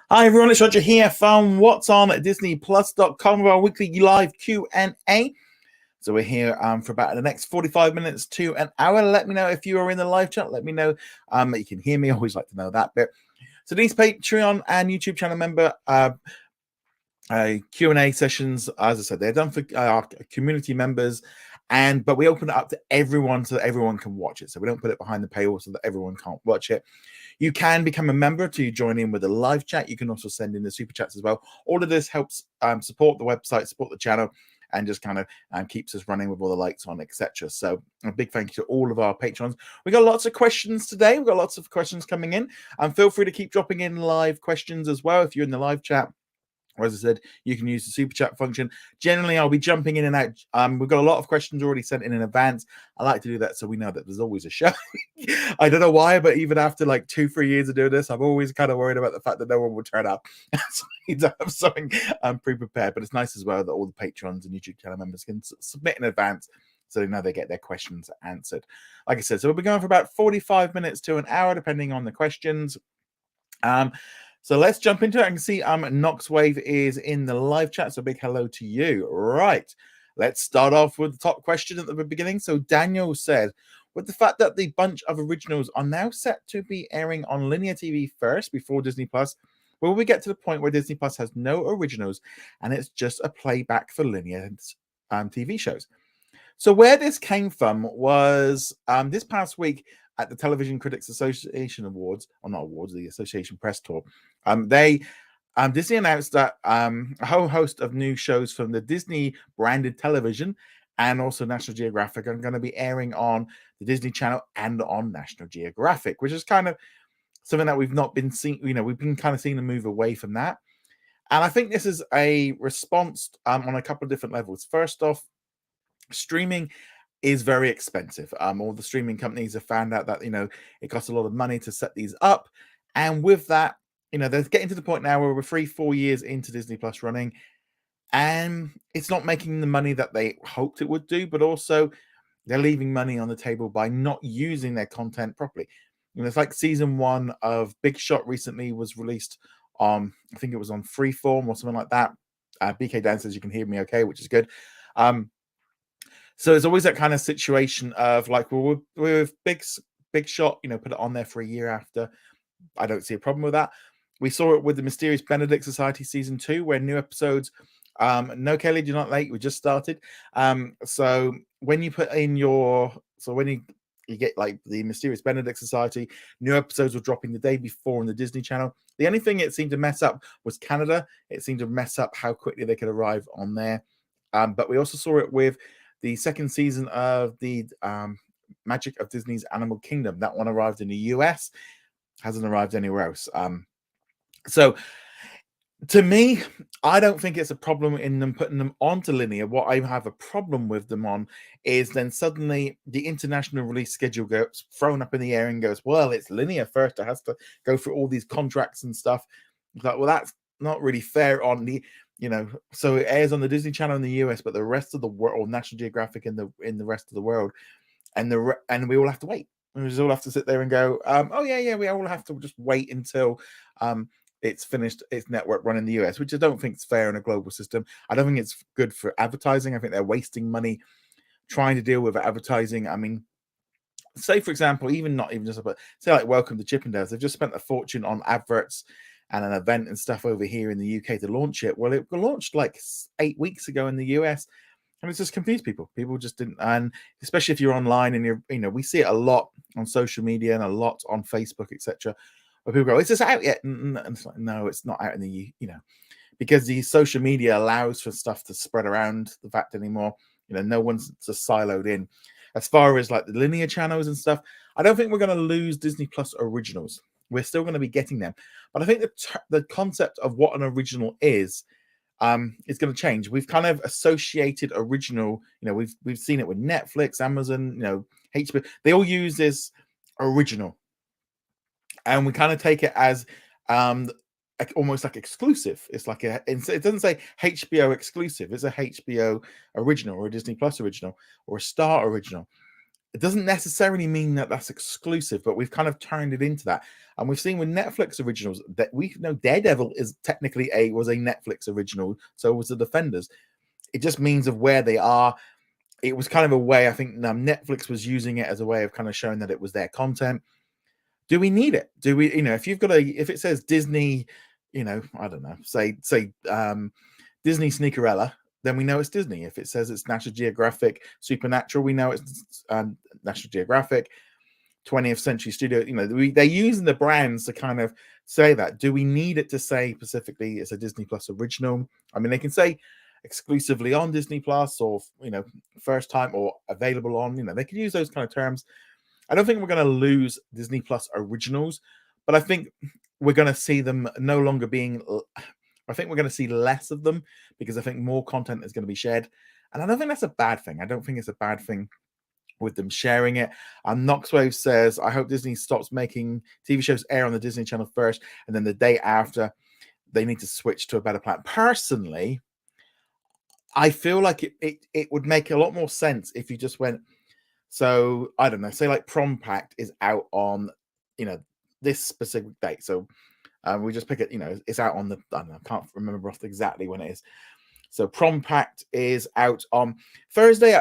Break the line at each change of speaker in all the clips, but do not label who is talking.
Hi everyone, it's Roger here from What's on DisneyPlus.com with our weekly live Q&A. So we're here for about the next 45 minutes to an hour. Let me know if you are in the live chat. Let me know that you can hear me. I always like to know that bit. So these Patreon and YouTube channel member Q&A sessions, as I said, they're done for our community members, but we open it up to everyone so that everyone can watch it. So we don't put it behind the paywall so that everyone can't watch it. You can become a member to join in with a live chat. You can also send in the super chats as well. All of this helps support the website, support the channel, and just kind of keeps us running with all the lights on, etc. So a big thank you to all of our patrons. We got lots of questions today. We've got lots of questions coming in. Feel free to keep dropping in live questions as well if you're in the live chat. Or as I said, you can use the super chat function. Generally, I'll be jumping in and out. We've got a lot of questions already sent in advance. I like to do that so we know that there's always a show. I don't know why, but even after like 2-3 years of doing this, I'm always kind of worried about the fact that no one will turn up. So I need to have something pre-prepared. But it's nice as well that all the patrons and YouTube channel members can submit in advance so they know they get their questions answered. Like I said, so we'll be going for about 45 minutes to an hour, depending on the questions. So let's jump into it. I can see Noxwave is in the live chat. So big hello to you. Right. Let's start off with the top question at the beginning. So Daniel said, with the fact that the bunch of originals are now set to be airing on linear TV first before Disney Plus, will we get to the point where Disney Plus has no originals and it's just a playback for linear TV shows? So where this came from was this past week at the Television Critics Association Awards, or not awards, the Association Press Tour, Disney announced that a whole host of new shows from the Disney branded television and also National Geographic are going to be airing on the Disney Channel and on National Geographic, which is kind of something that we've not been seeing. We've been kind of seeing a move away from that. And I think this is a response on a couple of different levels. First off, streaming is very expensive. All the streaming companies have found out that it costs a lot of money to set these up, and with that, they're getting to the point now where we're 3-4 years into Disney Plus running, and it's not making the money that they hoped it would do, but also they're leaving money on the table by not using their content properly. It's like season 1 of Big Shot recently was released on, I think it was on Freeform or something like that. BK Dan says you can hear me okay, which is good. So it's always that kind of situation of like, well, with Big Shot, put it on there for a year after. I don't see a problem with that. We saw it with the Mysterious Benedict Society season 2, where new episodes. No, Kelly, you're not late. We just started. So when you put in when you get like the Mysterious Benedict Society, new episodes were dropping the day before on the Disney Channel. The only thing it seemed to mess up was Canada. It seemed to mess up how quickly they could arrive on there. But we also saw it with the second season of the Magic of Disney's Animal Kingdom. That one arrived in the US, hasn't arrived anywhere else. So to me, I don't think it's a problem in them putting them onto linear. What I have a problem with them on is then suddenly the international release schedule gets thrown up in the air and goes, well, it's linear first. It has to go through all these contracts and stuff. It's like, well, that's not really fair on the so it airs on the Disney Channel in the US, but the rest of the world, or National Geographic in the rest of the world, and we all have to wait. We just all have to sit there and go, we all have to just wait until it's finished its network run in the US, which I don't think is fair in a global system. I don't think it's good for advertising. I think they're wasting money trying to deal with advertising. I mean, say for example, not even just about say like Welcome to Chippendales, they've just spent a fortune on adverts and an event and stuff over here in the UK to launch it. Well, it launched like 8 weeks ago in the US, and it's just confused people. People just didn't, and especially if you're online and we see it a lot on social media and a lot on Facebook, etc. Where people go, "Is this out yet?" And it's like, no, it's not out in the because the social media allows for stuff to spread around the fact anymore. No one's just siloed in. As far as like the linear channels and stuff, I don't think we're going to lose Disney Plus originals. We're still going to be getting them, but I think the concept of what an original is going to change. We've kind of associated original. We've seen it with Netflix, Amazon, HBO. They all use this original, and we kind of take it as almost like exclusive. It's like it doesn't say HBO exclusive. It's a HBO original or a Disney Plus original or a Star original. it doesn't necessarily mean that that's exclusive, but we've kind of turned it into that. And we've seen with Netflix originals that we know Daredevil is technically was a Netflix original, so was The Defenders. It just means of where they are. It was kind of a way, I think Netflix was using it as a way of kind of showing that it was their content. Do we need it? Do we, if you've got if it says Disney, I don't know, say Disney Sneakerella, then we know it's Disney. If it says it's National Geographic Supernatural, we know it's National Geographic. 20th Century Studio, they're using the brands to kind of say that. Do we need it to say specifically it's a Disney Plus original? I mean, they can say exclusively on Disney Plus, or first time, or available on, they can use those kind of terms. I don't think we're going to lose Disney Plus originals, but I think we're going to see them no longer being, I think we're going to see less of them, because I think more content is going to be shared. And I don't think that's a bad thing. I don't think it's a bad thing with them sharing it. Knoxwave says, I hope Disney stops making TV shows air on the Disney Channel first, and then the day after they need to switch to a better plan. Personally, I feel like it would make a lot more sense if you just went, so I don't know, say like Prom Pact is out on, this specific date. So we just pick it, it's out on the, I don't know, I can't remember off exactly when it is. So Prom Pact is out on Thursday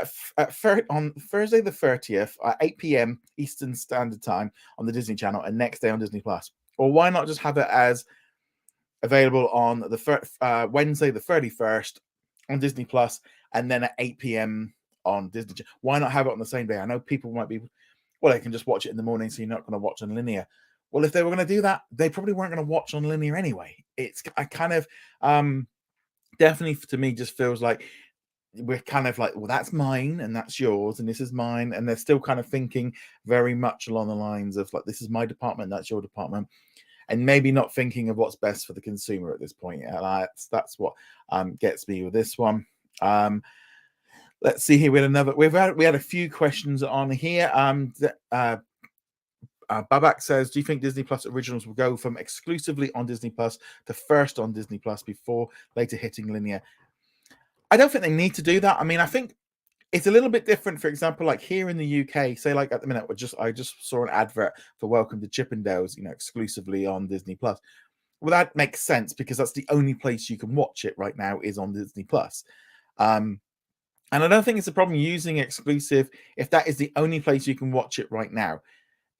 on Thursday the 30th at 8 p.m. Eastern Standard Time on the Disney Channel, and next day on Disney Plus. Or why not just have it as available on the Wednesday the 31st on Disney Plus, and then at 8 p.m. on Disney Channel? Why not have it on the same day? I know people might be, well, they can just watch it in the morning, so you're not going to watch on linear. Well, if they were going to do that, they probably weren't going to watch on linear anyway. I kind of definitely, to me, just feels like we're kind of like, well, that's mine and that's yours and this is mine, and they're still kind of thinking very much along the lines of like, this is my department, that's your department, and maybe not thinking of what's best for the consumer at this point. That's what gets me with this one. Let's see here. We had a few questions on here. Babak says, do you think Disney Plus originals will go from exclusively on Disney Plus to first on Disney Plus before later hitting linear? I don't think they need to do that. I mean, I think it's a little bit different. For example, like here in the UK, say like at the minute, I just saw an advert for Welcome to Chippendales, exclusively on Disney Plus. Well, that makes sense, because that's the only place you can watch it right now is on Disney Plus. And I don't think it's a problem using exclusive if that is the only place you can watch it right now.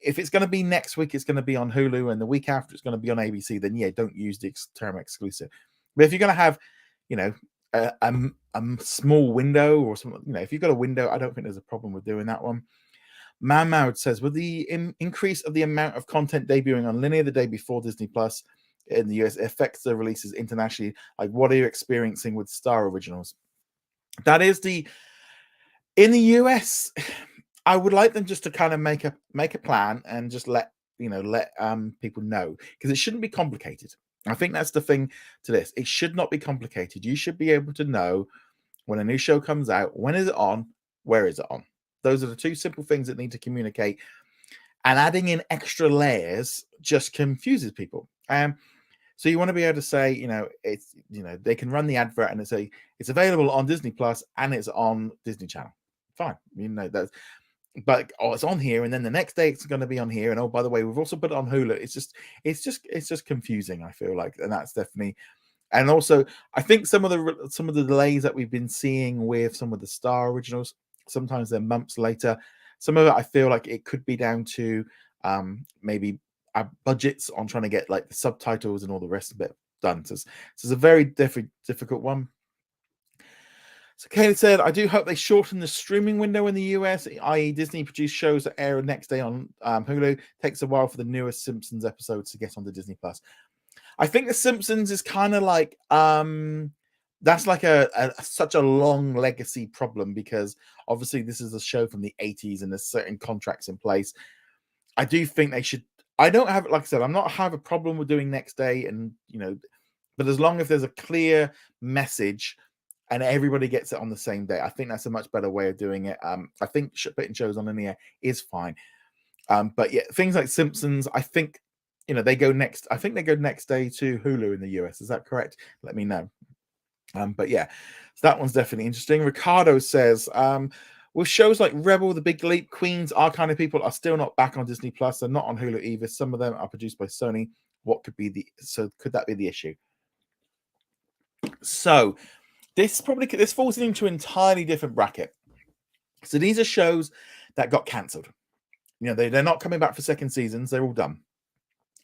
If it's going to be next week, it's going to be on Hulu, and the week after it's going to be on ABC, then yeah, don't use the term exclusive. But if you're going to have, a small window or something, if you've got a window, I don't think there's a problem with doing that one. Mahmoud says, with the increase of the amount of content debuting on linear the day before Disney Plus in the US affects the releases internationally, like what are you experiencing with Star Originals? That is in the US, I would like them just to kind of make a plan and just let people know, because it shouldn't be complicated. I think that's the thing to this. It should not be complicated. You should be able to know when a new show comes out, when is it on, where is it on. Those are the two simple things that need to communicate. And adding in extra layers just confuses people. So you want to be able to say, it's, they can run the advert and it's available on Disney Plus and it's on Disney Channel. Fine, that's. But it's on here, and then the next day it's going to be on here, and oh, by the way, we've also put it on Hulu. It's just confusing, I feel like, and that's definitely. And also, I think some of the delays that we've been seeing with some of the Star Originals, sometimes they're months later. Some of it, I feel like it could be down to maybe our budgets on trying to get like the subtitles and all the rest of it done. So it's a very difficult one. So Kaylee said, I do hope they shorten the streaming window in the US, i.e. Disney produced shows that air next day on Hulu. Takes a while for the newest Simpsons episodes to get onto Disney Plus. I think The Simpsons is kind of like, that's like such a long legacy problem, because obviously this is a show from the 80s and there's certain contracts in place. I do think they should, I don't have, like I said, I'm not have a problem with doing next day, and, but as long as there's a clear message and everybody gets it on the same day, I think that's a much better way of doing it. I think putting shows on linear is fine. But yeah, things like Simpsons, I think, they go next. I think they go next day to Hulu in the US. Is that correct? Let me know. But yeah, so that one's definitely interesting. Ricardo says, with shows like Rebel, The Big Leap, Queens, our kind of people are still not back on Disney Plus. They're not on Hulu either. Some of them are produced by Sony. Could that be the issue? So this falls into an entirely different bracket. So these are shows that got cancelled. They're not coming back for second seasons. They're all done.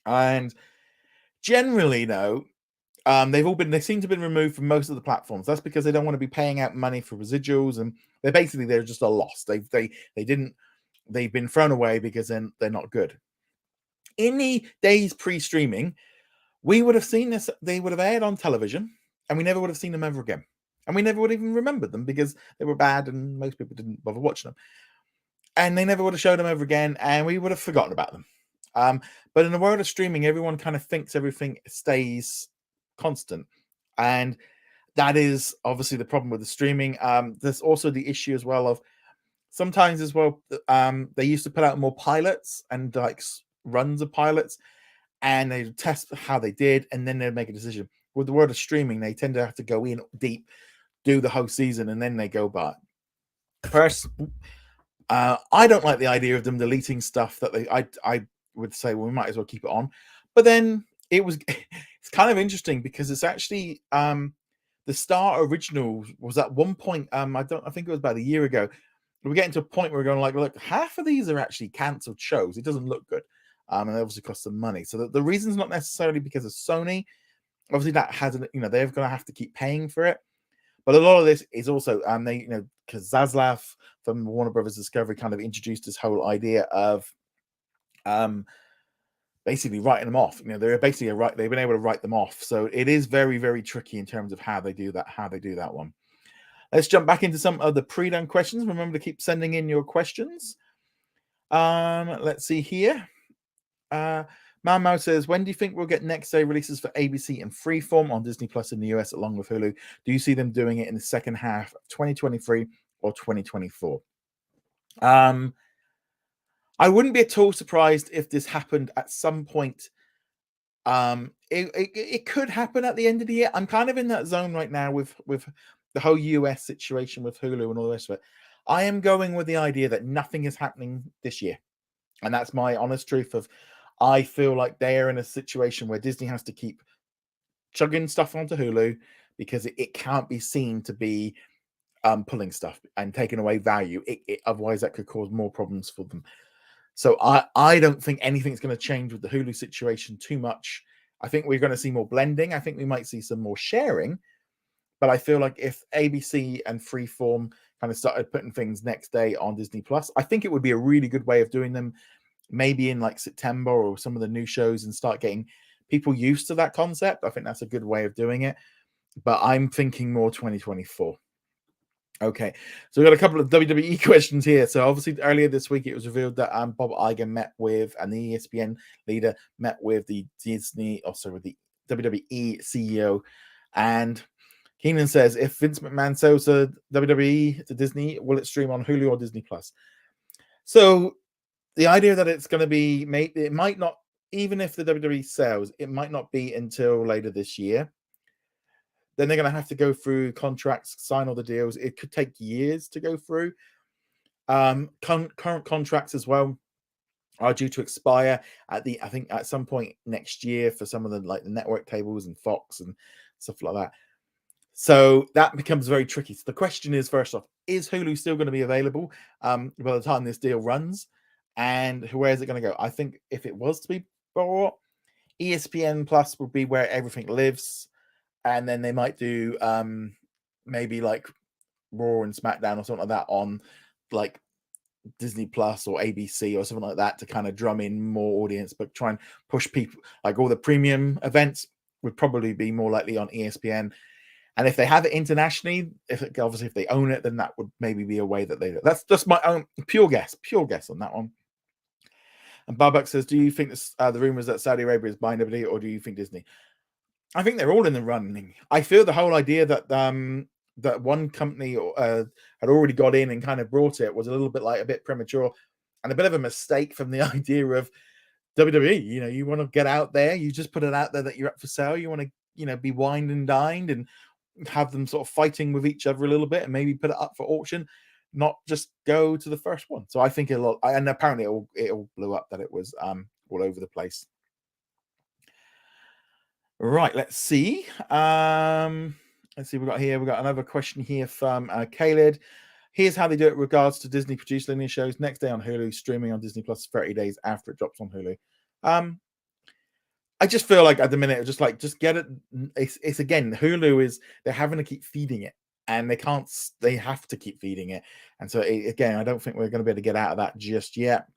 And generally, no, they seem to have been removed from most of the platforms. That's because they don't want to be paying out money for residuals, and they're just a loss. They've been thrown away because then they're not good. In the days pre-streaming, we would have seen this. They would have aired on television, and we never would have seen them ever again. And we never would have even remembered them because they were bad, and most people didn't bother watching them. And they never would have showed them ever again, and we would have forgotten about them. But in the world of streaming, everyone kind of thinks everything stays constant, and that is obviously the problem with the streaming. There's also the issue as well of sometimes as well. They used to put out more pilots and like runs of pilots, and they test how they did, and then they'd make a decision. With the world of streaming, they tend to have to go in deep, do the whole season, and then they go by. First, I don't like the idea of them deleting stuff that I would say, well, we might as well keep it on. But then it's kind of interesting because it's actually the Star Originals was at one point, I think it was about a year ago, we're getting to a point where we're going like, look, half of these are actually cancelled shows. It doesn't look good. And it obviously costs them money. So the reason's not necessarily because of Sony. Obviously that hasn't, they're going to have to keep paying for it. But a lot of this is also, because Zaslav from Warner Brothers Discovery kind of introduced this whole idea of basically writing them off. They're basically they've been able to write them off. So it is very, very tricky in terms of how they do that one. Let's jump back into some of the pre-done questions. Remember to keep sending in your questions. Let's see here. Mau says, when do you think we'll get next day releases for ABC and Freeform on Disney Plus in the US along with Hulu? Do you see them doing it in the second half of 2023 or 2024? I wouldn't be at all surprised if this happened at some point. It could happen at the end of the year. I'm kind of in that zone right now with the whole US situation with Hulu and all the rest of it. I am going with the idea that nothing is happening this year. And that's my honest truth of, I feel like they're in a situation where Disney has to keep chugging stuff onto Hulu because it can't be seen to be pulling stuff and taking away value. Otherwise, that could cause more problems for them. So I don't think anything's going to change with the Hulu situation too much. I think we're going to see more blending. I think we might see some more sharing. But I feel like if ABC and Freeform kind of started putting things next day on Disney Plus, I think it would be a really good way of doing them. Maybe in like September or some of the new shows, and start getting people used to that concept. I think that's a good way of doing it. But I'm thinking more 2024. Okay, so we've got a couple of WWE questions here. So obviously earlier this week it was revealed that Bob Iger met with, and the ESPN leader met with the with the WWE CEO. And Keenan says, if Vince McMahon sells WWE to Disney, will it stream on Hulu or Disney Plus? So the idea that it's going to be made, it might not, even if the WWE sells, it might not be until later this year. Then they're going to have to go through contracts, sign all the deals. It could take years to go through. Current contracts as well are due to expire I think at some point next year for some of the like the network tables and Fox and stuff like that. So that becomes very tricky. So the question is, first off, is Hulu still going to be available by the time this deal runs? And where is it going to go? I think if it was to be bought, ESPN Plus would be where everything lives. And then they might do maybe like Raw and SmackDown or something like that on like Disney Plus or ABC or something like that to kind of drum in more audience, but try and push people. Like all the premium events would probably be more likely on ESPN. And if they have it internationally, if they own it, then that would maybe be a way that they do. That's just my own pure guess on that one. And Barbak says, do you think the rumors that Saudi Arabia is buying WWE, or do you think Disney? I think they're all in the running. I feel the whole idea that that one company had already got in and kind of brought it was a little bit like a bit premature and a bit of a mistake from the idea of WWE. You want to get out there, you just put it out there that you're up for sale. You want to, be wined and dined and have them sort of fighting with each other a little bit and maybe put it up for auction. not just go to the first one? So I think and apparently it all blew up that it was all over the place. Right, let's see. Let's see, we've got another question here from Khaled. Here's how they do it regards to Disney produced linear shows next day on Hulu, streaming on Disney Plus 30 days after it drops on Hulu. I just feel like at the minute, just get it. It's again, Hulu they're having to keep feeding it, and they have to keep feeding it. And so again, I don't think we're going to be able to get out of that just yet.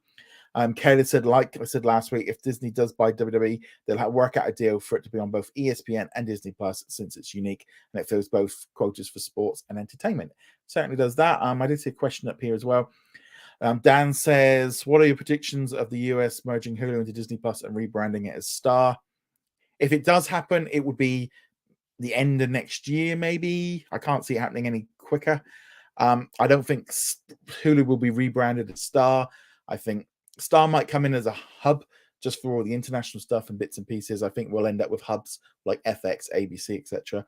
Caleb said, like I said last week, if Disney does buy WWE, they'll work out a deal for it to be on both ESPN and Disney Plus, since it's unique and it fills both quotas for sports and entertainment. Certainly does that. I did see a question up here as well. Dan says, what are your predictions of the US merging Hulu into Disney Plus and rebranding it as Star? If it does happen, it would be the end of next year, maybe. I can't see it happening any quicker. I don't think Hulu will be rebranded as Star. I think Star might come in as a hub just for all the international stuff and bits and pieces. I think we'll end up with hubs like FX, ABC, etc.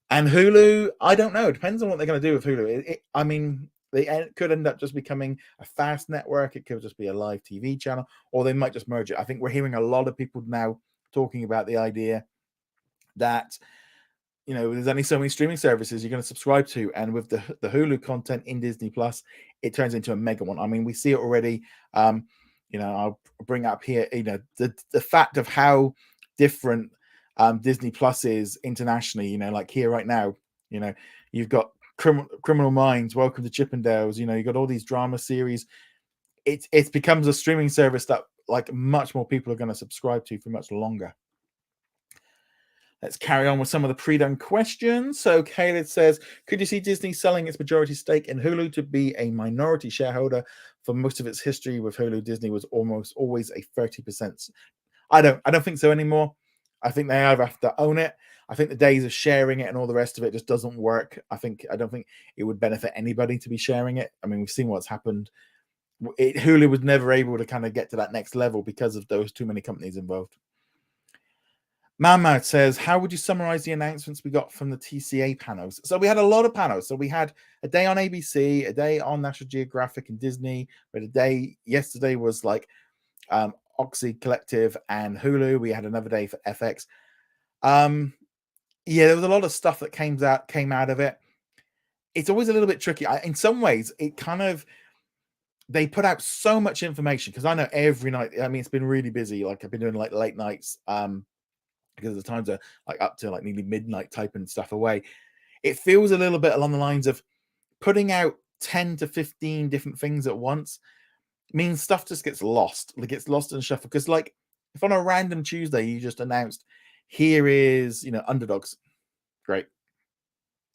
And Hulu, I don't know. It depends on what they're going to do with Hulu. I mean, they could end up just becoming a fast network. It could just be a live TV channel, or they might just merge it. I think we're hearing a lot of people now talking about the idea that, there's only so many streaming services you're going to subscribe to, and with the Hulu content in Disney Plus, it turns into a mega one. I mean, we see it already. I'll bring up here, the fact of how different Disney Plus is internationally. Like here right now, you've got Criminal Minds, Welcome to Chippendales. You've got all these drama series. It becomes a streaming service that like much more people are going to subscribe to for much longer. Let's carry on with some of the pre-done questions. So Caleb says, could you see Disney selling its majority stake in Hulu to be a minority shareholder? For most of its history with Hulu, Disney was almost always a 30%. I don't think so anymore. I think they either have to own it. I think the days of sharing it and all the rest of it just doesn't work. I don't think it would benefit anybody to be sharing it. I mean, we've seen what's happened. Hulu was never able to kind of get to that next level because of those too many companies involved. Mammoth says, how would you summarize the announcements we got from the TCA panels? So we had a lot of panels. So we had a day on ABC, a day on National Geographic and Disney, but a day yesterday was like Oxy Collective and Hulu. We had another day for FX. There was a lot of stuff that came out of it. It's always a little bit tricky. In some ways, they put out so much information, because I know every night, I mean, it's been really busy. Like I've been doing like late nights, because the times are like up to like nearly midnight typing stuff away. It feels a little bit along the lines of putting out 10 to 15 different things at once means stuff just gets lost. It gets lost in shuffle. Because like if on a random Tuesday you just announced, here is, Underdogs, great.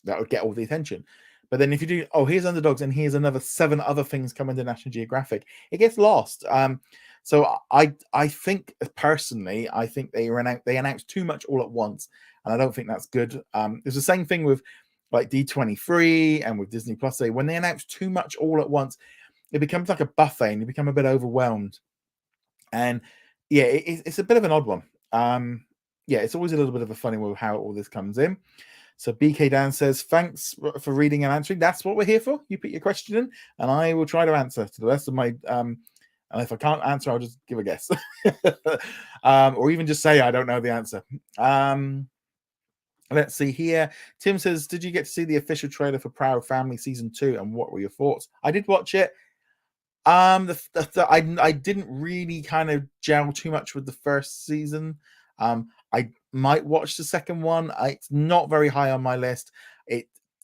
That would get all the attention. But then if you do, here's Underdogs and here's another 7 other things coming to National Geographic, it gets lost. So I think personally, I think they announced too much all at once, and I don't think that's good. It's the same thing with like D23 and with Disney Plus. When they announce too much all at once, it becomes like a buffet, and you become a bit overwhelmed. And yeah, it's a bit of an odd one. It's always a little bit of a funny one with how all this comes in. So BK Dan says, thanks for reading and answering. That's what we're here for. You put your question in, and I will try to answer to the best of my and if I can't answer, I'll just give a guess. Or even just say I don't know the answer. Let's see here. Tim says, did you get to see the official trailer for Proud Family Season 2? And what were your thoughts? I did watch it. I didn't really kind of gel too much with the first season. I might watch the second one. It's not very high on my list.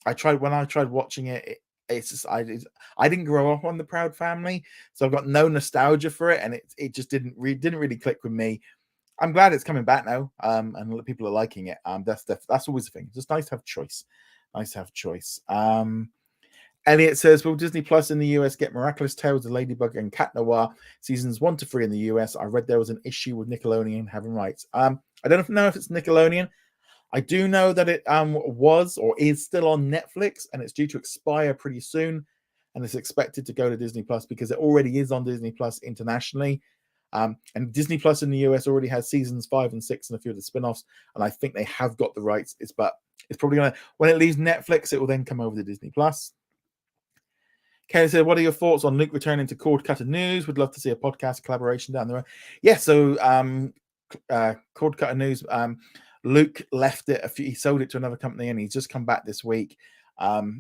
I tried watching it. It's just I didn't grow up on the Proud Family, so I've got no nostalgia for it, and it just didn't really click with me. I'm glad it's coming back now, and people are liking it. That's always the thing. It's just nice to have choice. Elliot says, will Disney Plus in the US get Miraculous Tales of Ladybug and Cat Noir seasons 1 to 3 in the US? I read there was an issue with Nickelodeon having rights. I don't know if it's Nickelodeon. I do know that it was or is still on Netflix, and it's due to expire pretty soon, and it's expected to go to Disney Plus because it already is on Disney Plus internationally. And Disney Plus in the US already has seasons 5 and 6 and a few of the spin-offs, and I think they have got the rights. It's probably gonna, when it leaves Netflix, it will then come over to Disney Plus. Kelly said, what are your thoughts on Luke returning to Cord Cutter News? Would love to see a podcast collaboration down the road. Yeah, so Cord Cutter News, Luke left it, he sold it to another company, and he's just come back this week.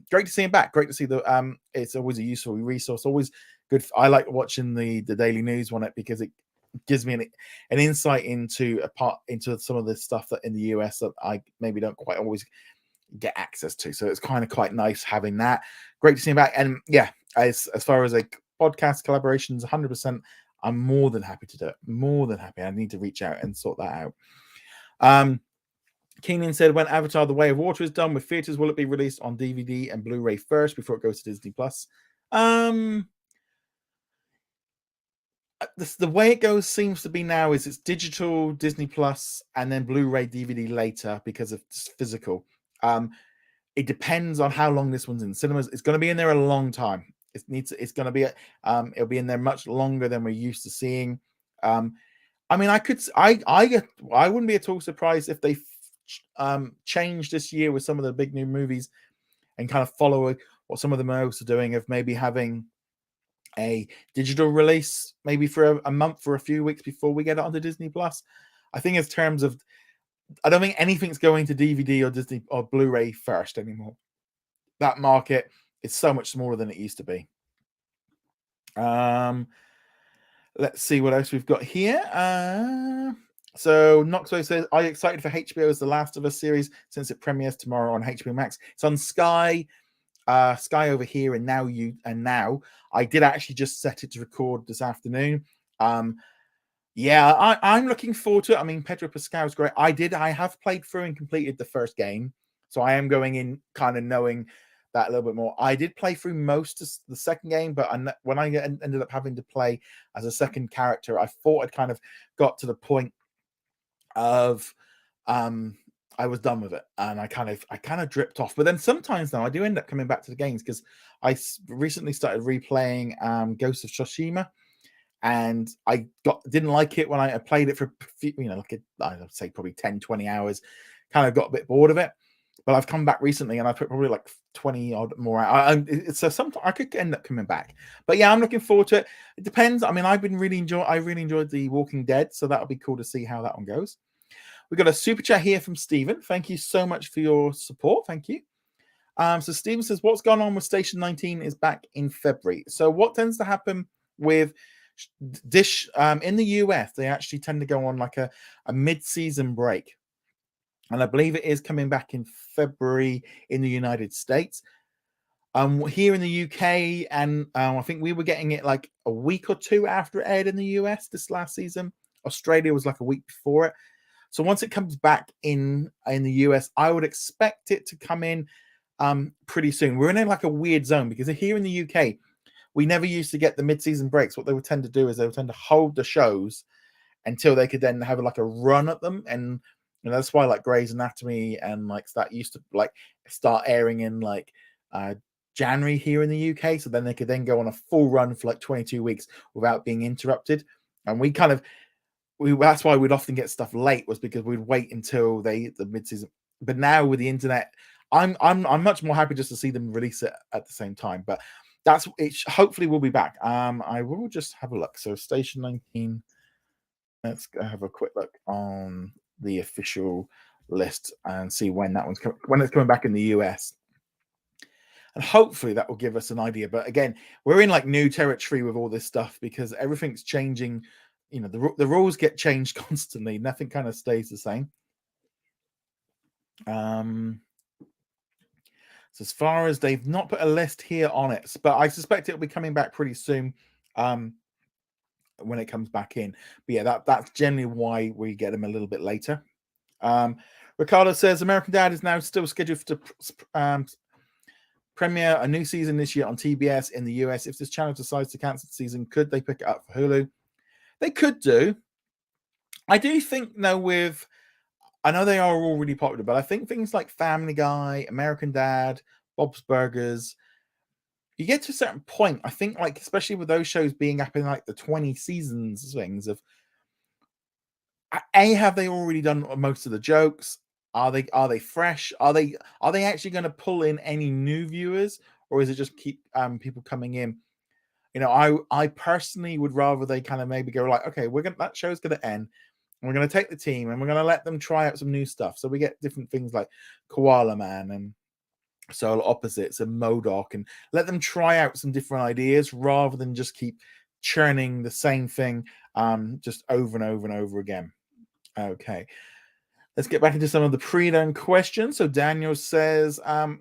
Great to see him back. Great to see the it's always a useful resource, always good. I like watching the daily news on it because it gives me an insight into some of the stuff that in the US that I maybe don't quite always get access to. So it's kind of quite nice having that. Great to see him back. And yeah, as far as a podcast collaborations, 100%, I'm more than happy to do it. More than happy. I need to reach out and sort that out. Keenan said, when Avatar The Way of Water is done with theaters, will it be released on DVD and Blu-ray first before it goes to Disney Plus? The way it goes seems to be now is it's digital, Disney Plus, and then Blu-ray DVD later because of physical. It depends on how long this one's in cinemas. It's going to be in there a long time. It's going to be it'll be in there much longer than we're used to seeing. I mean, I wouldn't be at all surprised if they change this year with some of the big new movies and kind of follow what some of them are also doing of maybe having a digital release maybe for a month or a few weeks before we get it onto Disney Plus. I think in terms of, I don't think anything's going to DVD or Disney or Blu-ray first anymore. That market is so much smaller than it used to be. Let's see what else we've got here. So Knoxway says, are you excited for HBO's The Last of Us series since it premieres tomorrow on HBO Max? It's on Sky over here, and now I did actually just set it to record this afternoon. Yeah, I'm looking forward to it. I mean, Pedro Pascal's great. I have played through and completed the first game, so I am going in kind of knowing that a little bit more. I did play through most of the second game, but when I ended up having to play as a second character, I thought I'd kind of got to the point of I was done with it, and I kind of dripped off. But then sometimes now I do end up coming back to the games because I recently started replaying Ghost of Tsushima, and I didn't like it when I played it for I'd say probably 10-20 hours, kind of got a bit bored of it. But I've come back recently and I put probably like 20 odd more out. So sometimes I could end up coming back. But yeah, I'm looking forward to it. It depends. I mean, I really enjoyed The Walking Dead, so that'll be cool to see how that one goes. We've got a super chat here from Stephen. Thank you so much for your support. Thank you. So Stephen says, what's gone on with Station 19 is back in February. So what tends to happen with Dish in the US, they actually tend to go on like a mid-season break. And I believe it is coming back in February in the United States. Here in the UK, and I think we were getting it like a week or two after it aired in the US this last season. Australia was like a week before it. So once it comes back in the US, I would expect it to come in pretty soon. We're in like a weird zone because here in the UK, we never used to get the mid-season breaks. What they would tend to do is they would tend to hold the shows until they could then have like a run at them. And that's why like Grey's Anatomy and like that used to like start airing in like January here in the UK. So then they could then go on a full run for like 22 weeks without being interrupted. And that's why we'd often get stuff late, was because we'd wait until the mid-season. But now with the internet, I'm much more happy just to see them release it at the same time. But that's it. Hopefully we'll be back. I will just have a look. So Station 19. Let's go have a quick look on the official list and see when it's coming back in the US. And hopefully that will give us an idea. But again, we're in like new territory with all this stuff because everything's changing. The rules get changed constantly. Nothing kind of stays the same. So as far as they've not put a list here on it, but I suspect it'll be coming back pretty soon when it comes back in. But yeah, that's generally why we get them a little bit later. Ricardo says American Dad is now still scheduled to premiere a new season this year on TBS in the US. If this channel decides to cancel the season, could they pick it up for Hulu? They could do. I do think I know they are all really popular, but I think things like Family Guy, American Dad, Bob's Burgers, you get to a certain point, I think, like especially with those shows being up in like the 20 seasons things of have they already done most of the jokes? Are they fresh? Are they actually going to pull in any new viewers, or is it just keep people coming in? You know, I personally would rather they kind of maybe go like, okay, that show's gonna end. And we're gonna take the team and we're gonna let them try out some new stuff. So we get different things like Koala Man and Solar Opposites and Modoc, and let them try out some different ideas rather than just keep churning the same thing just over and over and over again. Okay. Let's get back into some of the pre-done questions. So Daniel says,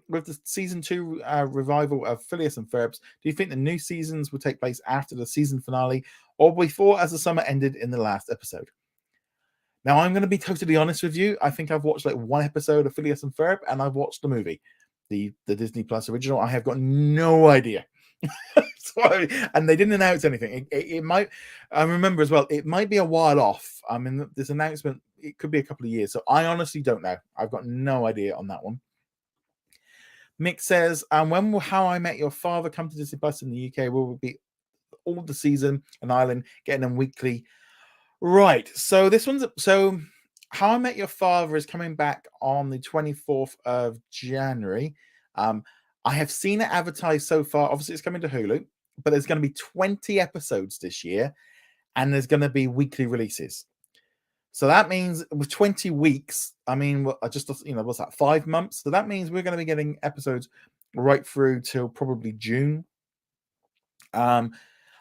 with the season 2 revival of Phineas and Ferbs, do you think the new seasons will take place after the season finale or before, as the summer ended in the last episode? Now, I'm going to be totally honest with you. I think I've watched like one episode of Phineas and Ferb, and I've watched the movie, the Disney Plus original. I have got no idea. And they didn't announce anything. It might, I remember as well, it might be a while off. I mean, this announcement, it could be a couple of years. So I honestly don't know. I've got no idea on that one. Mick says, when will How I Met Your Father come to Disney Plus in the UK? Will it be all the season and Ireland, getting them weekly? Right. So this one's, so How I Met Your Father is coming back on the 24th of January. I have seen it advertised so far. Obviously, it's coming to Hulu, but there's going to be 20 episodes this year, and there's going to be weekly releases. So that means with 20 weeks, I mean, just, you know, what's that, 5 months? So that means we're going to be getting episodes right through till probably June. I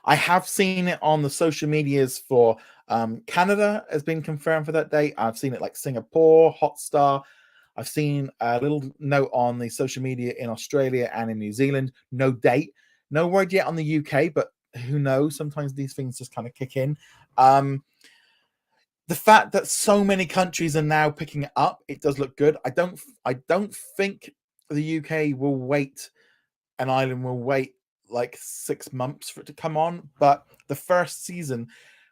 have seen it on the social medias for Canada has been confirmed for that date. I've seen it like Singapore, Hotstar. I've seen a little note on the social media in Australia and in New Zealand. No date. No word yet on the UK, but who knows? Sometimes these things just kind of kick in. The fact that so many countries are now picking it up, it does look good. I don't think the UK will wait, and Ireland will wait like 6 months for it to come on. But the first season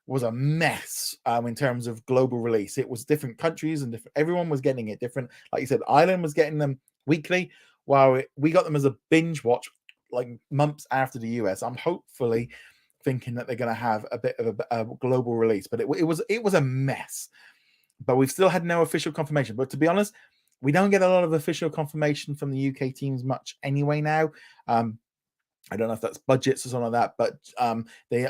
was a mess in terms of global release. It was different countries and everyone was getting it different. Like you said, Ireland was getting them weekly, while we got them as a binge watch like months after the US. I'm hopefully thinking that they're going to have a bit of a global release, but it was a mess. But we've still had no official confirmation. But to be honest, we don't get a lot of official confirmation from the UK teams much anyway now. I don't know if that's budgets or something like that, but they,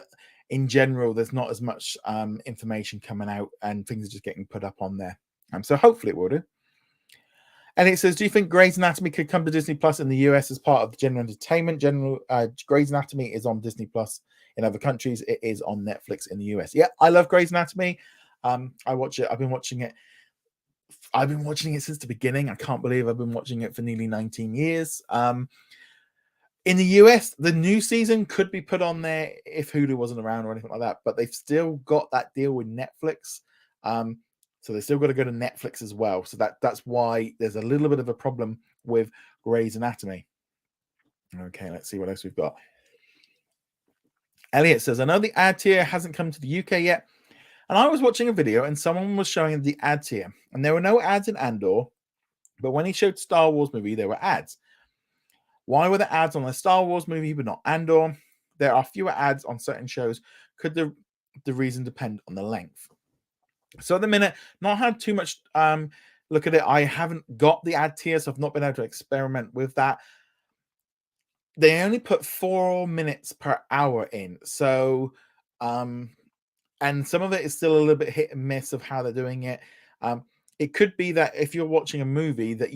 in general, there's not as much information coming out, and things are just getting put up on there. So hopefully it will do. And it says, do you think Grey's Anatomy could come to Disney Plus in the US as part of the general entertainment? Grey's Anatomy is on Disney Plus in other countries. It is on Netflix in the US. Yeah, I love Grey's Anatomy. I watch it. I've been watching it since the beginning. I can't believe I've been watching it for nearly 19 years. In the US, the new season could be put on there if Hulu wasn't around or anything like that, but they've still got that deal with Netflix. So they still got to go to Netflix as well. So that's why there's a little bit of a problem with Grey's Anatomy. Okay, let's see what else we've got. Elliot says, I know the ad tier hasn't come to the UK yet. And I was watching a video and someone was showing the ad tier. And there were no ads in Andor. But when he showed Star Wars movie, there were ads. Why were the ads on the Star Wars movie but not Andor? There are fewer ads on certain shows. Could the reason depend on the length? So at the minute, not had too much look at it. I haven't got the ad tier, so I've not been able to experiment with that. They only put 4 minutes per hour in. So, and some of it is still a little bit hit and miss of how they're doing it. It could be that if you're watching a movie that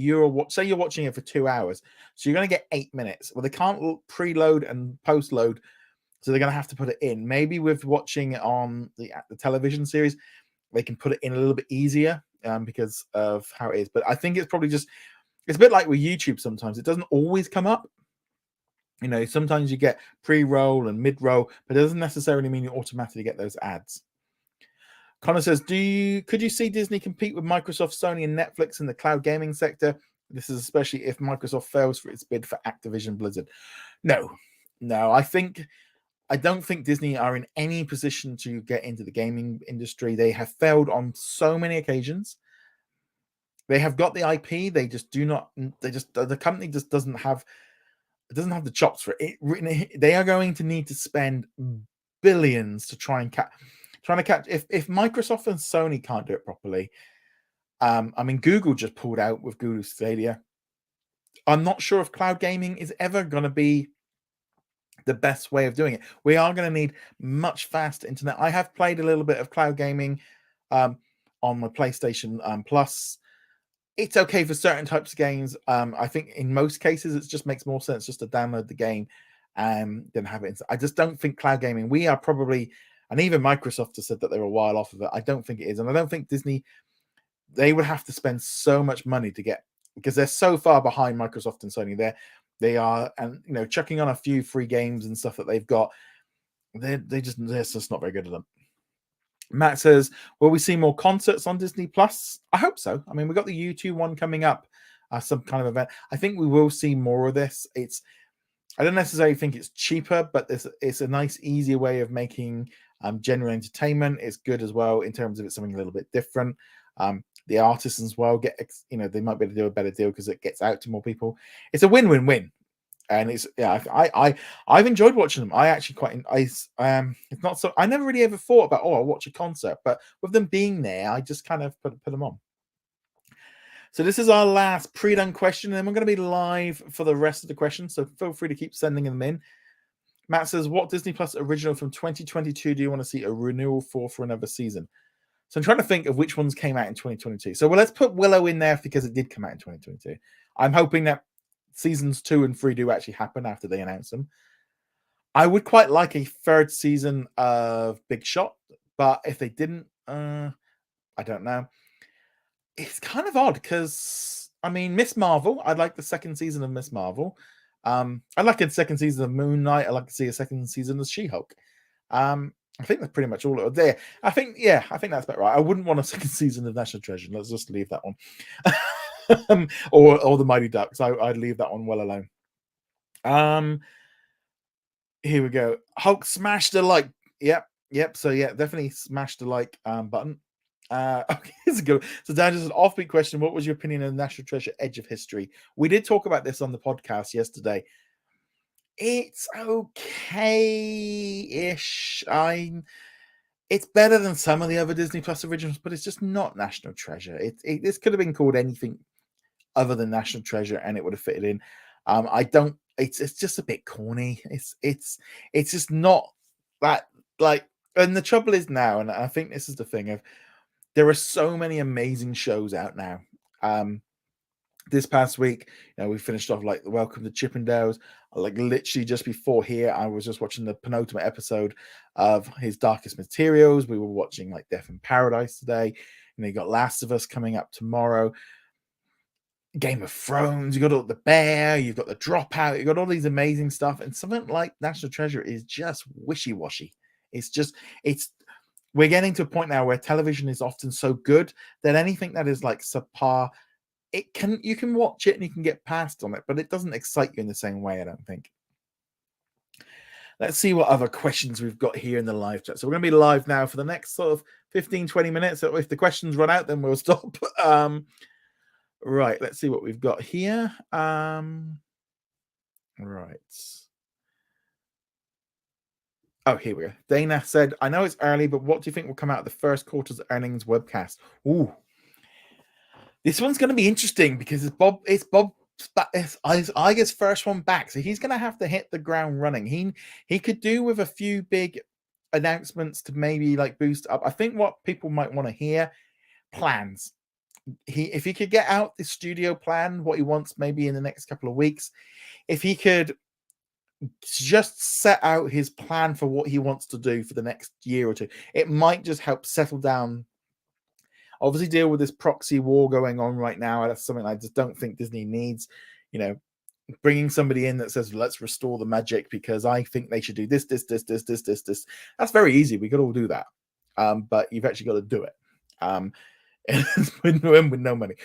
say you're watching it for 2 hours, so you're going to get 8 minutes. Well, they can't preload and post-load, so they're going to have to put it in. Maybe with watching it on the television series, they can put it in a little bit easier because of how it is. But I think it's probably it's a bit like with YouTube sometimes. It doesn't always come up. You know, sometimes you get pre-roll and mid-roll, but it doesn't necessarily mean you automatically get those ads. Connor says, could you see Disney compete with Microsoft, Sony, and Netflix in the cloud gaming sector? This is especially if Microsoft fails for its bid for Activision Blizzard. No. I don't think Disney are in any position to get into the gaming industry. They have failed on so many occasions. They have got the IP. They just do not. The company just doesn't have the chops for it. They are going to need to spend billions to try and catch. If Microsoft and Sony can't do it properly, I mean, Google just pulled out with Google Stadia. I'm not sure if cloud gaming is ever going to be the best way of doing it. We are going to need much faster internet. I have played a little bit of cloud gaming on my PlayStation Plus. It's okay for certain types of games. I think in most cases it just makes more sense just to download the game than have it. I just don't think cloud gaming. We are probably, and even Microsoft has said that they're a while off of it. I don't think it is, and I don't think Disney. They would have to spend so much money to get, because they're so far behind Microsoft and Sony. They are, and chucking on a few free games and stuff that they've got. They're just not very good at them. Matt says, will we see more concerts on Disney Plus? I hope so. I mean, we got the U2 one coming up, some kind of event. I think we will see more of this. I don't necessarily think it's cheaper, but it's a nice, easier way of making general entertainment. It's good as well in terms of it's something a little bit different. The artists as well they might be able to do a better deal because it gets out to more people. It's a win-win-win. And it's I've enjoyed watching them. I actually it's not so. I never really ever thought about I'll watch a concert, but with them being there, I just kind of put them on. So this is our last pre-done question, and then we're going to be live for the rest of the questions. So feel free to keep sending them in. Matt says, "What Disney Plus original from 2022 do you want to see a renewal for another season?" So I'm trying to think of which ones came out in 2022. So let's put Willow in there because it did come out in 2022. I'm hoping that seasons 2 and 3 do actually happen after they announce them. I would quite like a third season of Big Shot, but if they didn't, I don't know. It's kind of odd because, I mean, Miss Marvel, I'd like the second season of Miss Marvel. I'd like a second season of Moon Knight. I'd like to see a second season of She-Hulk. I think that's pretty much all there. I think that's about right. I wouldn't want a second season of National Treasure. Let's just leave that one. or the Mighty Ducks. I'd leave that one well alone. Here we go. Hulk smashed the like. Yep. So yeah, definitely smash the like button. Okay, here's a good. So Dan, just an offbeat question. What was your opinion on National Treasure: Edge of History? We did talk about this on the podcast yesterday. It's okay-ish. It's better than some of the other Disney Plus originals, but it's just not National Treasure. This could have been called anything other than National Treasure, and it would have fitted in. It's just a bit corny. It's just not that like. And the trouble is now, and I think this is the thing of, there are so many amazing shows out now. This past week, we finished off like Welcome to Chippendales. Like literally just before here, I was just watching the penultimate episode of His Darkest Materials. We were watching like Death in Paradise today, and you got Last of Us coming up tomorrow. Game of Thrones, you got all the Bear, you've got the Dropout, you got all these amazing stuff, and something like National Treasure is just wishy-washy. We're getting to a point now where television is often so good that anything that is like subpar, you can watch it and you can get past on it, but it doesn't excite you in the same way, I don't think. Let's see what other questions we've got here in the live chat. So we're going to be live now for the next sort of 15-20 minutes. So if the questions run out, then we'll stop. Right, let's see what we've got here. Right. Oh, here we go. Dana said, I know it's early, but what do you think will come out of the first quarter's earnings webcast? Ooh. This one's going to be interesting because it's Iger's first one back. So he's going to have to hit the ground running. He could do with a few big announcements to maybe like boost up. I think what people might want to hear, plans. If he could get out the studio plan, what he wants maybe in the next couple of weeks, if he could just set out his plan for what he wants to do for the next year or two, it might just help settle down. Obviously deal with this proxy war going on right now. That's something I just don't think Disney needs, bringing somebody in that says, let's restore the magic because I think they should do this. That's very easy. We could all do that. But you've actually got to do it. with no money.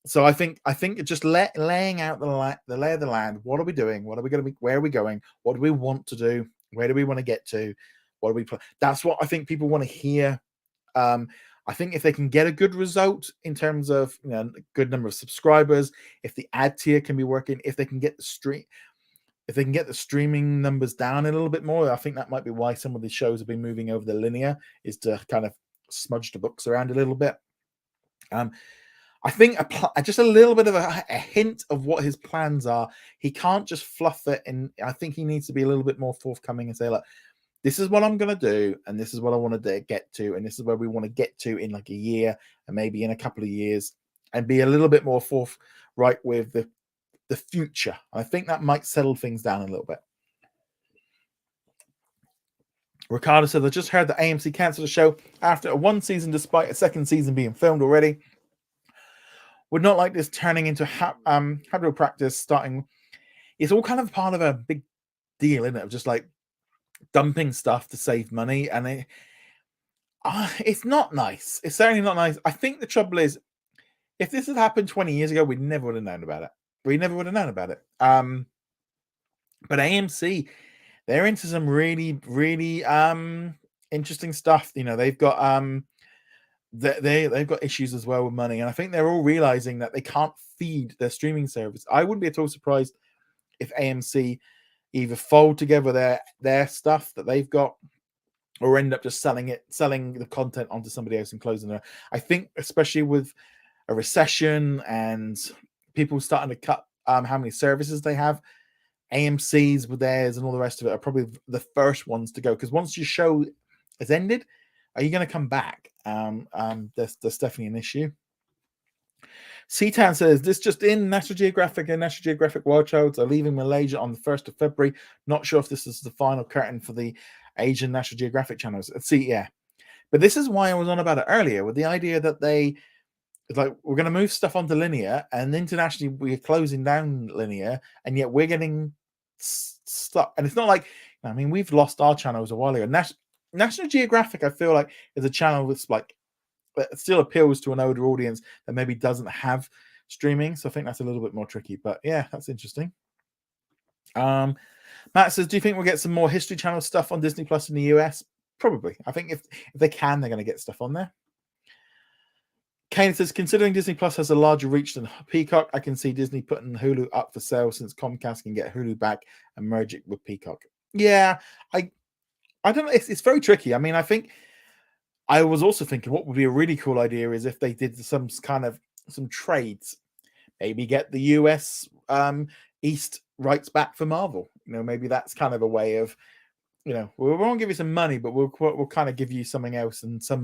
So I think just laying out the lay of the land. What are we doing? What are we going to be? Where are we going? What do we want to do? Where do we want to get to? What do we plan? That's what I think people want to hear. I think if they can get a good result in terms of a good number of subscribers, if the ad tier can be working, if they can get the streaming numbers down a little bit more, I think that might be why some of the shows have been moving over the linear, is to kind of smudge the books around a little bit. I think just a little bit of a hint of what his plans are. He can't just fluff it, and I think he needs to be a little bit more forthcoming and say, look, this is what I'm going to do, and this is what I want to get to, and this is where we want to get to in like a year, and maybe in a couple of years, and be a little bit more forthright with the future. I think that might settle things down a little bit. Ricardo said, I just heard that AMC cancelled the show after a one season despite a second season being filmed already. Would not like this turning into habitual practice starting. It's all kind of part of a big deal, isn't it? Of just like dumping stuff to save money. And it's not nice. It's certainly not nice. I think the trouble is, if this had happened 20 years ago, we never would have known about it. But AMC, they're into some really, really interesting stuff. You know, they've got they've got issues as well with money, and I think they're all realizing that they can't feed their streaming service. I wouldn't be at all surprised if AMC either fold together their stuff that they've got, or end up just selling the content onto somebody else and closing it. I think, especially with a recession and people starting to cut how many services they have, AMC's with theirs and all the rest of it are probably the first ones to go, because once your show has ended, are you going to come back? That's definitely an issue. Seatan says, this just in, National Geographic and National Geographic Wild Childs are leaving Malaysia on the 1st of February. Not sure if this is the final curtain for the Asian National Geographic channels. See, yeah. But this is why I was on about it earlier, with the idea that it's like, we're going to move stuff onto linear, and internationally we're closing down linear, and yet we're getting stuck. And it's not like, I mean, we've lost our channels a while ago. National Geographic, I feel like, is a channel that's like, that still appeals to an older audience that maybe doesn't have streaming. So I think that's a little bit more tricky. But yeah, that's interesting. Matt says, do you think we'll get some more History Channel stuff on Disney Plus in the US? Probably. I think if they can, they're going to get stuff on there. Kane says, considering Disney Plus has a larger reach than Peacock, I can see Disney putting Hulu up for sale since Comcast can get Hulu back and merge it with Peacock. Yeah, I don't know. It's very tricky. I mean, I think I was also thinking what would be a really cool idea is if they did some trades, maybe get the US East rights back for Marvel. You know, maybe that's kind of a way of, you know, we won't give you some money, but we'll kind of give you something else and some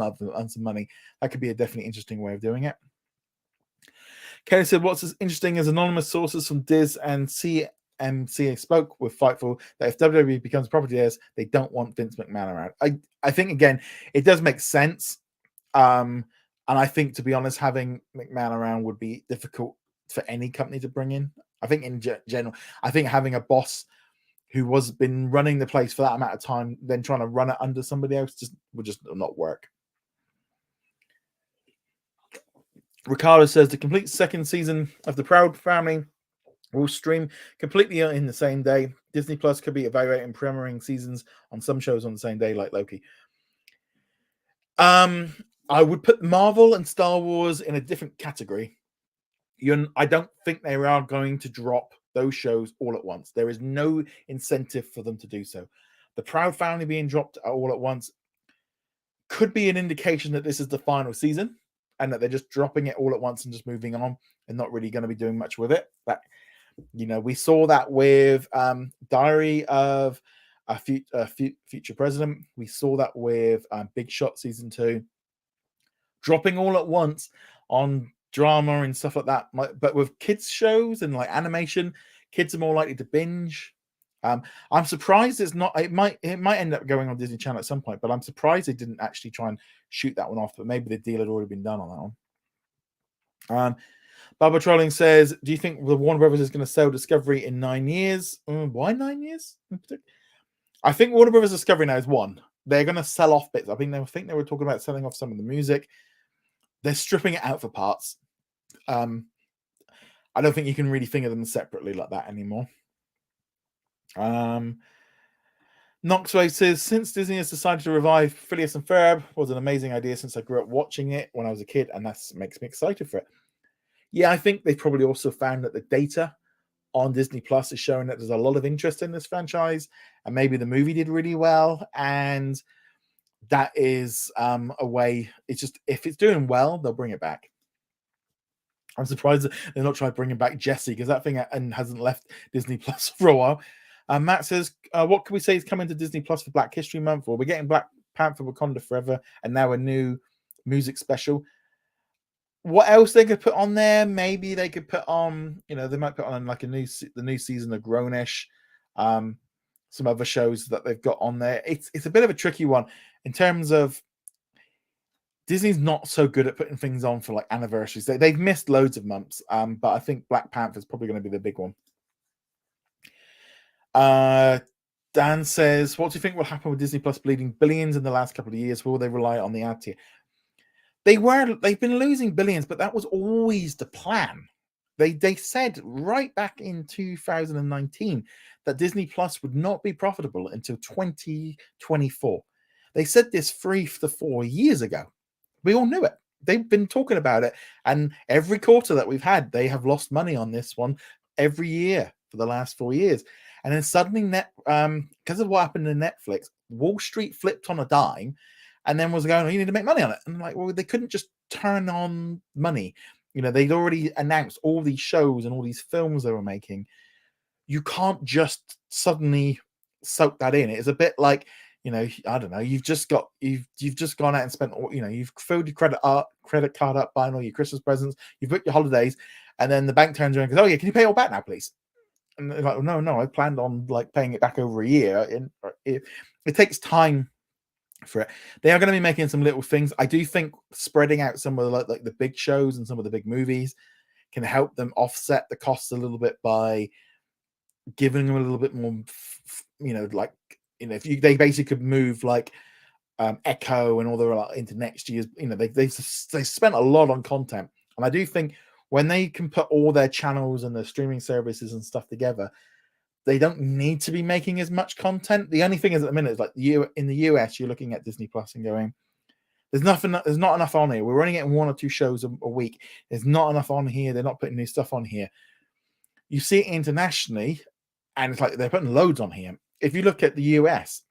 money. That could be a definitely interesting way of doing it. Kelly said, what's as interesting as anonymous sources from Diz and CMCA spoke with Fightful that if WWE becomes property theirs, they don't want Vince McMahon around. I think, again, it does make sense. And I think, to be honest, having McMahon around would be difficult for any company to bring in. I think in general, I think having a boss who was been running the place for that amount of time, then trying to run it under somebody else would just not work. Ricardo says the complete second season of The Proud Family will stream completely in the same day. Disney Plus could be evaluating premiering seasons on some shows on the same day, like Loki. I would put Marvel and Star Wars in a different category. I don't think they are going to drop those shows all at once. There is no incentive for them to do so. The Proud Family being dropped all at once could be an indication that this is the final season and that they're just dropping it all at once and just moving on and not really going to be doing much with it. But, you know, we saw that with Diary of a Future President. We saw that with Big Shot Season 2. Dropping all at once on drama and stuff like that. But with kids shows and like animation, kids are more likely to binge. I'm surprised it's not. It might end up going on Disney Channel at some point, but I'm surprised they didn't actually try and shoot that one off. But maybe the deal had already been done on that one. Baba Trolling says, do you think the Warner Brothers is going to sell Discovery in 9 years? Why 9 years? I think Warner Brothers Discovery now is one. They're going to sell off bits. I think they were talking about selling off some of the music. They're stripping it out for parts. I don't think you can really think of them separately like that anymore. Knoxway says, since Disney has decided to revive Phineas and Ferb, was an amazing idea since I grew up watching it when I was a kid, and that makes me excited for it. Yeah, I think they probably also found that the data on Disney Plus is showing that there's a lot of interest in this franchise, and maybe the movie did really well, and that is a way. It's just, if it's doing well, they'll bring it back. I'm surprised that they're not trying bringing back Jesse, because that thing hasn't left Disney Plus for a while. Matt says, what can we say is coming to Disney Plus for Black History Month? Well, we're getting Black Panther Wakanda Forever and now a new music special. What else they could put on there? Maybe they could put on, they might put on like the new season of Grownish, some other shows that they've got on there. It's a bit of a tricky one in terms of Disney's not so good at putting things on for like anniversaries. They've missed loads of months, but I think Black Panther is probably going to be the big one. Dan says, what do you think will happen with Disney Plus bleeding billions in the last couple of years? Will they rely on the ad tier? They've been losing billions, but that was always the plan. They said right back in 2019 that Disney Plus would not be profitable until 2024. They said this 3 to 4 years ago. We all knew it. They've been talking about it, and every quarter that we've had, they have lost money on this one every year for the last 4 years. And then suddenly, because of what happened in Netflix, Wall Street flipped on a dime, and then was going, oh, you need to make money on it. And I'm like, well, they couldn't just turn on money. They'd already announced all these shows and all these films they were making. You can't just suddenly soak that in. It's a bit like, I don't know. You've just gone out and spent, you've filled your credit card up, buying all your Christmas presents. You've booked your holidays, and then the bank turns around and goes, "Oh yeah, can you pay it all back now, please?" And they're like, "No, I planned on like paying it back over a year." And it takes time for it. They are going to be making some little things. I do think spreading out some of like the big shows and some of the big movies can help them offset the costs a little bit by giving them a little bit more, if they basically could move like Echo and all the into next year's, they spent a lot on content, and I do think when they can put all their channels and their streaming services and stuff together, they don't need to be making as much content. The only thing is at the minute is like in the US, you're looking at Disney Plus and going, there's not enough on here. We're only getting 1 or 2 shows a week. There's not enough on here. They're not putting new stuff on here. You see it internationally, and it's like they're putting loads on here. If you look at the US,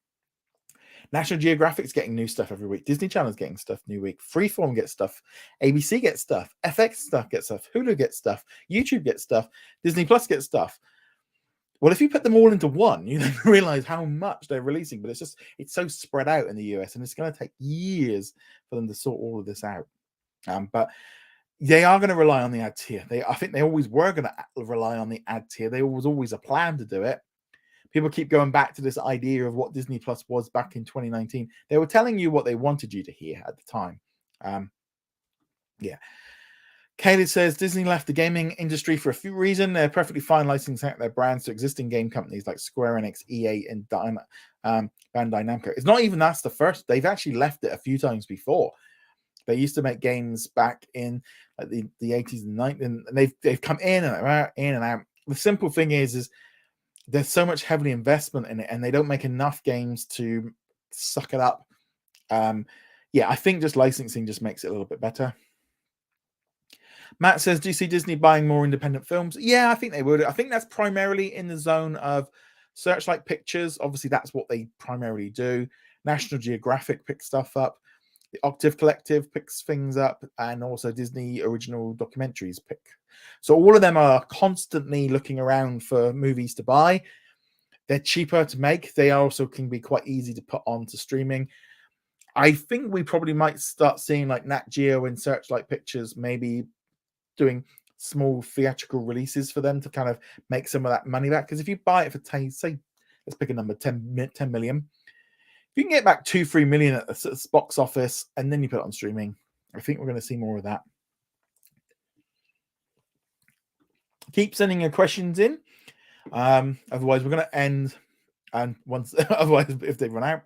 National Geographic's getting new stuff every week. Disney Channel's getting stuff new week. Freeform gets stuff. ABC gets stuff. FX stuff gets stuff. Hulu gets stuff. YouTube gets stuff. Disney Plus gets stuff. Well, if you put them all into one, you then realize how much they're releasing. But it's so spread out in the US, and it's going to take years for them to sort all of this out. But they are going to rely on the ad tier. I think they always were going to rely on the ad tier. There was always a plan to do it. People keep going back to this idea of what Disney Plus was back in 2019. They were telling you what they wanted you to hear at the time. Yeah. Kaylee says Disney left the gaming industry for a few reasons. They're perfectly fine licensing out their brands to existing game companies like Square Enix, EA, and Bandai Namco. It's not even that's the first. They've actually left it a few times before. They used to make games back in like the 80s and 90s, and they've come in and out. The simple thing is there's so much heavily investment in it, and they don't make enough games to suck it up. I think just licensing just makes it a little bit better. Matt says, do you see Disney buying more independent films? Yeah, I think they would. I think that's primarily in the zone of Searchlight Pictures. Obviously, that's what they primarily do. National Geographic picks stuff up. The Octave Collective picks things up, and also Disney original documentaries pick. So all of them are constantly looking around for movies to buy. They're cheaper to make. They also can be quite easy to put onto streaming. I think we probably might start seeing like Nat Geo and Searchlight Pictures maybe doing small theatrical releases for them to kind of make some of that money back. Because if you buy it for, say, let's pick a number, 10 million. If you can get back 2-3 million at the box office and then you put it on streaming, I think we're going to see more of that. Keep sending your questions in. Otherwise, we're going to end. And otherwise, if they run out.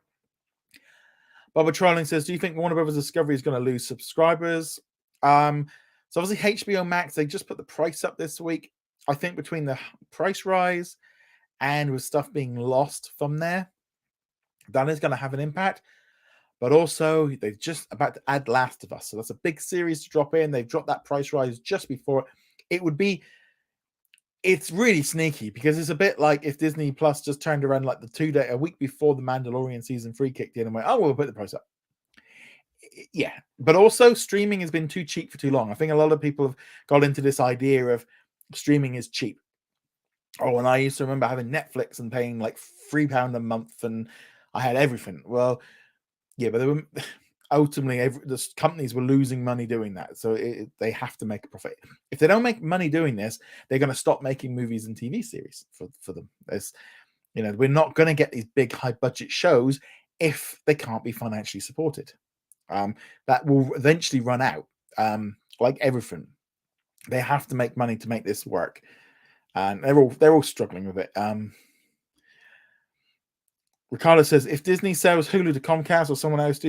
Barbara Trolling says, do you think Warner Brothers Discovery is going to lose subscribers? So obviously HBO Max, they just put the price up this week. I think between the price rise and with stuff being lost from there, that is going to have an impact. But also, they're just about to add Last of Us. So that's a big series to drop in. They've dropped that price rise just before it would be. It's really sneaky because it's a bit like if Disney Plus just turned around like a week before the Mandalorian season 3 kicked in and went, oh, we'll put the price up. yeah, but also streaming has been too cheap for too long. I think a lot of people have got into this idea of streaming is cheap. Oh, and I used to remember having Netflix and paying like £3 a month, and I had everything. Well, yeah, but they were ultimately the companies were losing money doing that, so they have to make a profit. If they don't make money doing this, they're going to stop making movies and TV series for them. There's, we're not going to get these big high budget shows if they can't be financially supported. That will eventually run out. Like everything, they have to make money to make this work, and they're all struggling with it. Ricardo says, if Disney sells Hulu to Comcast or someone else,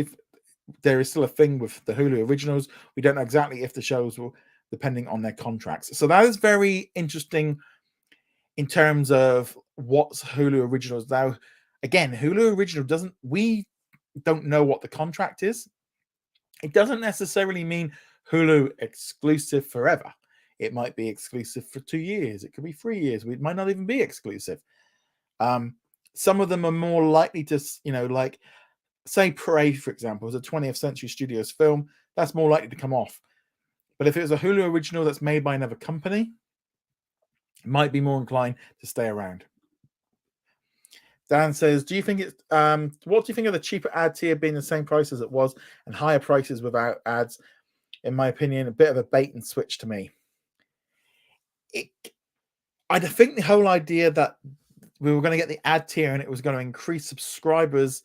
there is still a thing with the Hulu Originals. We don't know exactly if the shows will, depending on their contracts. So that is very interesting in terms of what's Hulu Originals. Now, again, Hulu Original we don't know what the contract is. It doesn't necessarily mean Hulu exclusive forever. It might be exclusive for 2 years. It could be 3 years. It might not even be exclusive. Some of them are more likely to, like, say Prey, for example, is a 20th Century Studios film. That's more likely to come off. But if it was a Hulu original that's made by another company, it might be more inclined to stay around. Dan says, what do you think of the cheaper ad tier being the same price as it was and higher prices without ads? In my opinion, a bit of a bait and switch to me. I think the whole idea that we were going to get the ad tier and it was going to increase subscribers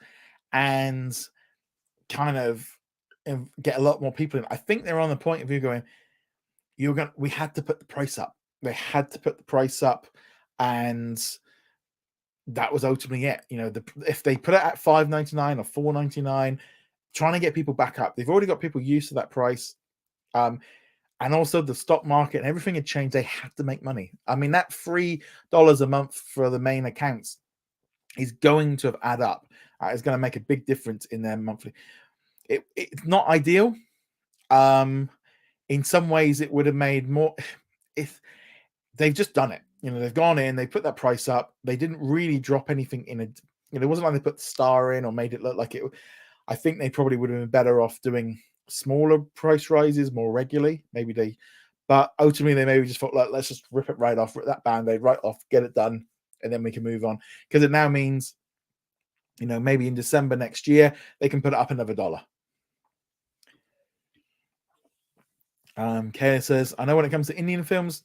and kind of get a lot more people in. I think they're on the point of view going, we had to put the price up. They had to put the price up, and that was ultimately it. If they put it at $5.99 or $4.99, trying to get people back up. They've already got people used to that price. And also the stock market and everything had changed. They had to make money. I mean, that $3 a month for the main accounts is going to add up. It's going to make a big difference in their monthly. It's not ideal. In some ways, it would have made more if they've just done it. They've gone in, they put that price up. They didn't really drop anything in it. It wasn't like they put the star in or made it look like it. I think they probably would have been better off doing smaller price rises more regularly. But ultimately they maybe just thought, like, let's just rip it right off, rip that band-aid right off, get it done, and then we can move on. Because it now means, maybe in December next year, they can put it up another $1. Kaya says, I know when it comes to Indian films,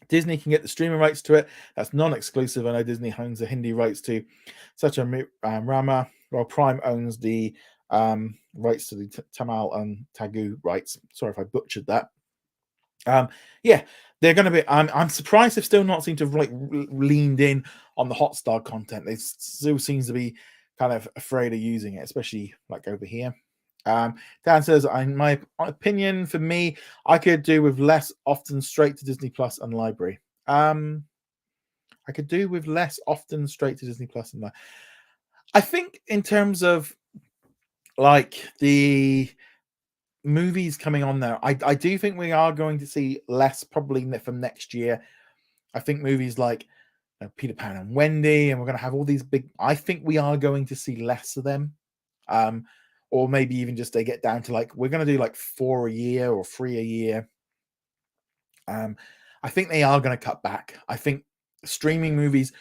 Disney can get the streaming rights to it. That's non-exclusive. I know Disney owns the Hindi rights to such a Rama, while Prime owns the rights to the Tamil and Tagu rights. Sorry if I butchered that. Yeah, they're going to be. I'm surprised they've still not seemed to have leaned in on the Hotstar content. They still seems to be kind of afraid of using it, especially like over here. Dan says, in my opinion, for me, I could do with less, often straight to Disney Plus and library. I could do with less, often straight to Disney Plus and library. I think in terms of like the movies coming on there, I do think we are going to see less probably from next year. I think movies like Peter Pan and Wendy, and we're going to have all these big. I think we are going to see less of them. Or maybe even just they get down to like, we're going to do like 4 a year or 3 a year. I think they are going to cut back. I think streaming movies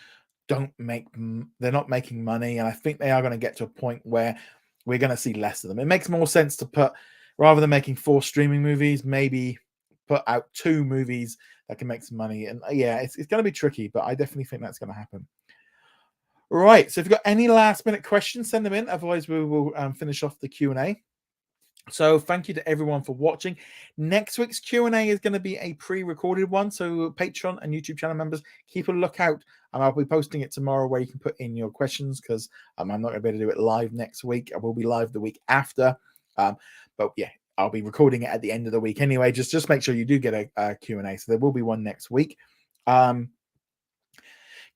they're not making money. And I think they are going to get to a point where we're going to see less of them. It makes more sense to put, rather than making 4 streaming movies, maybe put out 2 movies that can make some money. And yeah, it's going to be tricky, but I definitely think that's going to happen. Right, so if you've got any last minute questions, send them in. Otherwise, we will finish off the Q&A. So thank you to everyone for watching. Next week's Q&A is going to be a pre-recorded one. So Patreon and YouTube channel members, keep a lookout. And I'll be posting it tomorrow where you can put in your questions, because I'm not going to be able to do it live next week. I will be live the week after. But yeah, I'll be recording it at the end of the week anyway. Just make sure you do get a Q&A. So there will be one next week.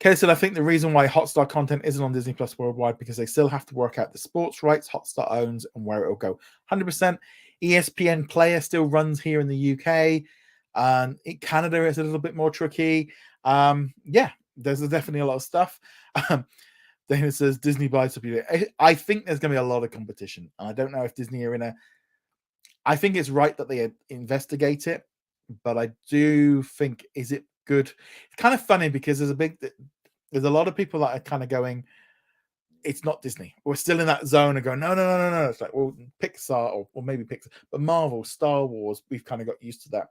Kelly said, I think the reason why Hotstar content isn't on Disney Plus worldwide because they still have to work out the sports rights Hotstar owns and where it will go. 100%. ESPN Player still runs here in the UK. In Canada, it's a little bit more tricky. Yeah, there's definitely a lot of stuff. Dana says Disney buys up. I think there's going to be a lot of competition, and I don't know if Disney are in a. I think it's right that they investigate it, but I do think, is it good? It's kind of funny because there's a lot of people that are kind of going, it's not Disney. We're still in that zone and going, no. It's like, well, Pixar or maybe Pixar, but Marvel, Star Wars, we've kind of got used to that.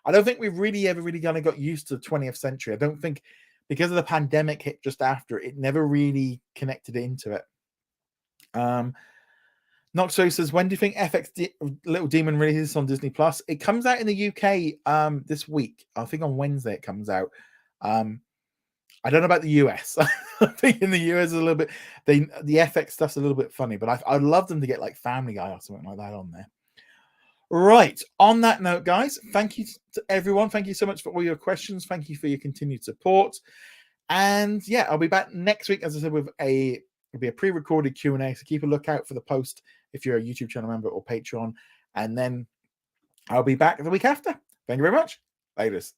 I don't think we've ever really kind of got used to the 20th century. I don't think, because of the pandemic hit just after, it never really connected into it. Noxo says, when do you think FX Little Demon releases on Disney Plus? It comes out in the UK this week. I think on Wednesday it comes out. I don't know about the US. I think in the US is a little bit, the FX stuff's a little bit funny, but I'd love them to get like Family Guy or something like that on there. Right. On that note, guys, thank you to everyone. Thank you so much for all your questions. Thank you for your continued support. And yeah, I'll be back next week, as I said, with it'll be a pre-recorded Q&A. So keep a lookout for the post if you're a YouTube channel member or Patreon. And then I'll be back the week after. Thank you very much. Laters.